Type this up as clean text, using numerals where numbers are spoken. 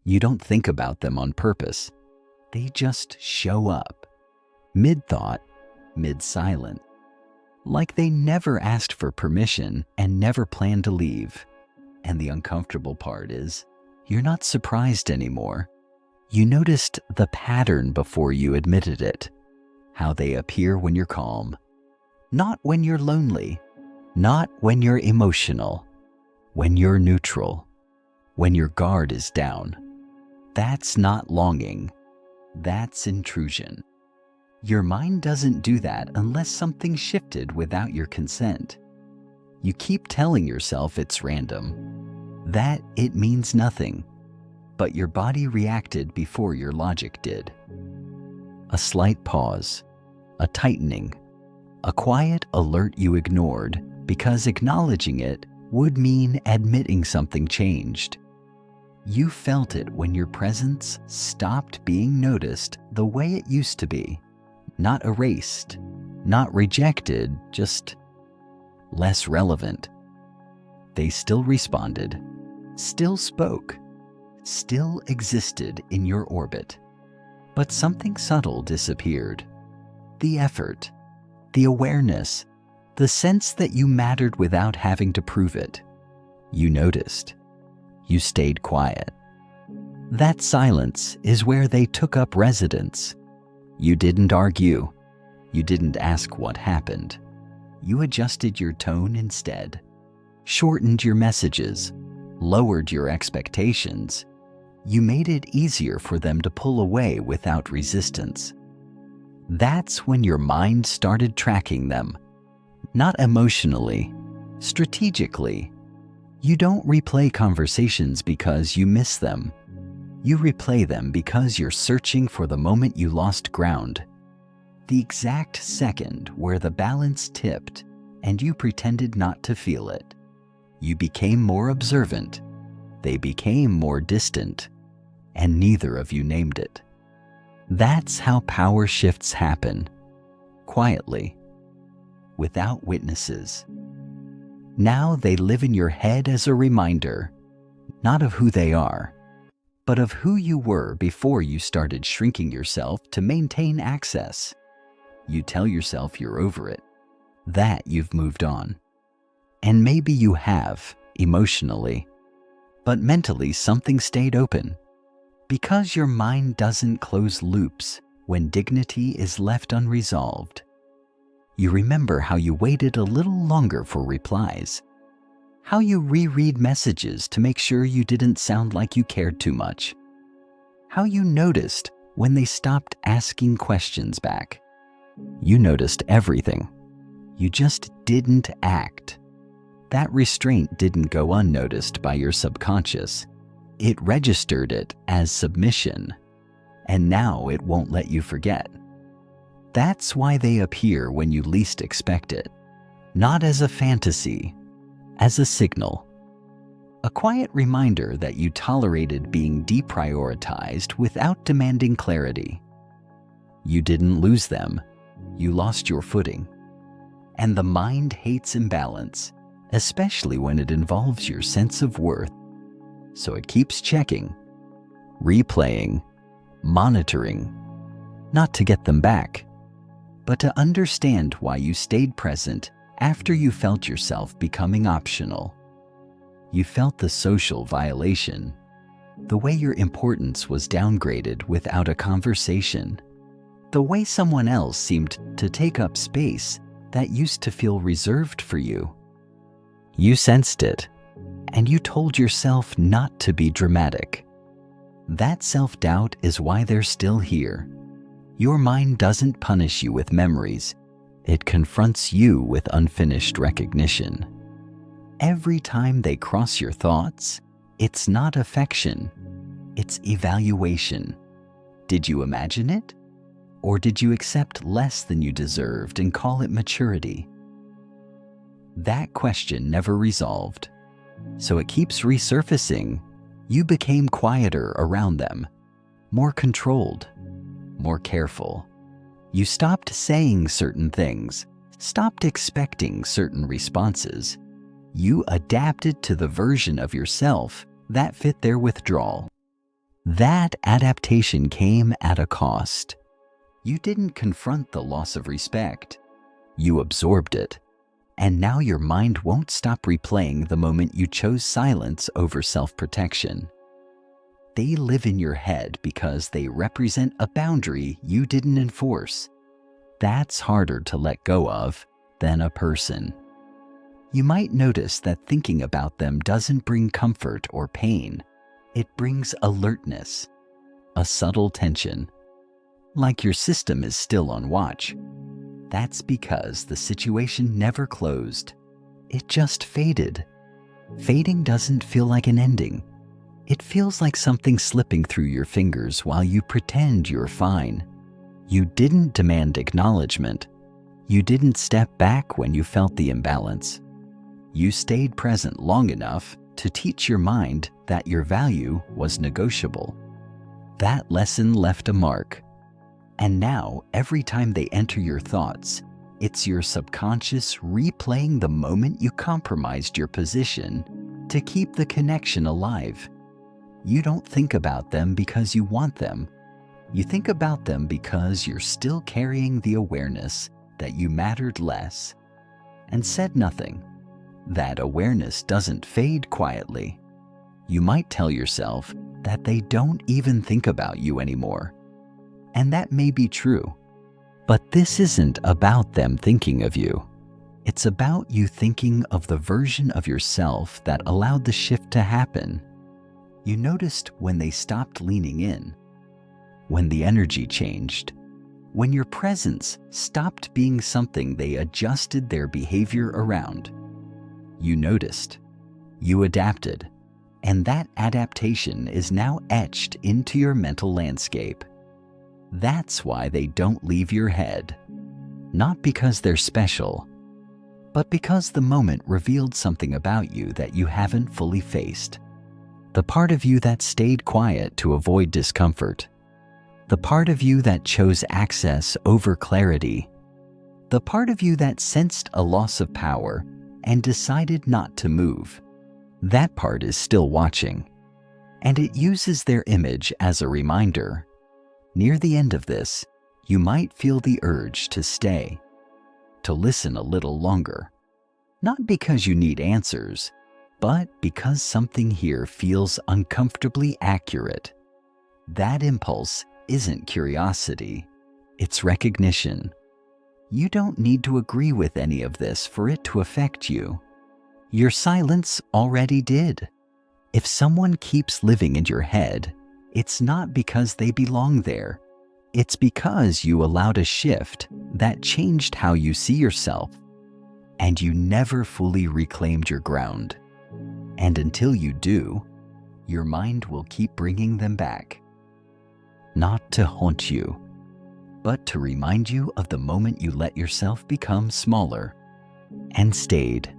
You don't think about them on purpose. They just show up, mid-thought, mid-silent, like they never asked for permission and never planned to leave. And the uncomfortable part is, you're not surprised anymore. You noticed the pattern before you admitted it, how they appear when you're calm, not when you're lonely, not when you're emotional, when you're neutral, when your guard is down. That's not longing, that's intrusion. Your mind doesn't do that unless something shifted without your consent. You keep telling yourself it's random, that it means nothing, but your body reacted before your logic did. A slight pause, a tightening, a quiet alert you ignored because acknowledging it would mean admitting something changed. You felt it when your presence stopped being noticed the way it used to be. Not erased, not rejected, just less relevant. They still responded, still spoke, still existed in your orbit. But something subtle disappeared. The effort, the awareness, the sense that you mattered without having to prove it. You noticed. You stayed quiet. That silence is where they took up residence. You didn't argue. You didn't ask what happened. You adjusted your tone instead, shortened your messages, lowered your expectations. You made it easier for them to pull away without resistance. That's when your mind started tracking them, not emotionally, strategically. You don't replay conversations because you miss them. You replay them because you're searching for the moment you lost ground, the exact second where the balance tipped and you pretended not to feel it. You became more observant. They became more distant, and neither of you named it. That's how power shifts happen, quietly, without witnesses. Now they live in your head as a reminder, not of who they are, but of who you were before you started shrinking yourself to maintain access. You tell yourself you're over it, that you've moved on. And maybe you have, emotionally, but mentally something stayed open. Because your mind doesn't close loops when dignity is left unresolved. You remember how you waited a little longer for replies, how you reread messages to make sure you didn't sound like you cared too much, how you noticed when they stopped asking questions back. You noticed everything. You just didn't act. That restraint didn't go unnoticed by your subconscious. It registered it as submission, and now it won't let you forget. That's why they appear when you least expect it, not as a fantasy, as a signal. A quiet reminder that you tolerated being deprioritized without demanding clarity. You didn't lose them, you lost your footing. And the mind hates imbalance, especially when it involves your sense of worth. So it keeps checking, replaying, monitoring, not to get them back, but to understand why you stayed present after you felt yourself becoming optional. You felt the social violation, the way your importance was downgraded without a conversation, the way someone else seemed to take up space that used to feel reserved for you. You sensed it, and you told yourself not to be dramatic. That self-doubt is why they're still here. Your mind doesn't punish you with memories. It confronts you with unfinished recognition. Every time they cross your thoughts, it's not affection, it's evaluation. Did you imagine it? Or did you accept less than you deserved and call it maturity? That question never resolved, so it keeps resurfacing. You became quieter around them, more controlled, more careful. You stopped saying certain things, stopped expecting certain responses. You adapted to the version of yourself that fit their withdrawal. That adaptation came at a cost. You didn't confront the loss of respect. You absorbed it. And now your mind won't stop replaying the moment you chose silence over self-protection. They live in your head because they represent a boundary you didn't enforce. That's harder to let go of than a person. You might notice that thinking about them doesn't bring comfort or pain. It brings alertness, a subtle tension, like your system is still on watch. That's because the situation never closed. It just faded. Fading doesn't feel like an ending. It feels like something slipping through your fingers while you pretend you're fine. You didn't demand acknowledgement. You didn't step back when you felt the imbalance. You stayed present long enough to teach your mind that your value was negotiable. That lesson left a mark. And now, every time they enter your thoughts, it's your subconscious replaying the moment you compromised your position to keep the connection alive. You don't think about them because you want them. You think about them because you're still carrying the awareness that you mattered less and said nothing. That awareness doesn't fade quietly. You might tell yourself that they don't even think about you anymore. And that may be true. But this isn't about them thinking of you. It's about you thinking of the version of yourself that allowed the shift to happen. You noticed when they stopped leaning in, when the energy changed, when your presence stopped being something they adjusted their behavior around. You noticed, you adapted, and that adaptation is now etched into your mental landscape. That's why they don't leave your head. Not because they're special, but because the moment revealed something about you that you haven't fully faced. The part of you that stayed quiet to avoid discomfort. The part of you that chose access over clarity. The part of you that sensed a loss of power and decided not to move. That part is still watching, and it uses their image as a reminder. Near the end of this, you might feel the urge to stay, to listen a little longer. Not because you need answers, but because something here feels uncomfortably accurate. That impulse isn't curiosity, it's recognition. You don't need to agree with any of this for it to affect you. Your silence already did. If someone keeps living in your head, it's not because they belong there. It's because you allowed a shift that changed how you see yourself, and you never fully reclaimed your ground. And until you do, your mind will keep bringing them back. Not to haunt you, but to remind you of the moment you let yourself become smaller and stayed.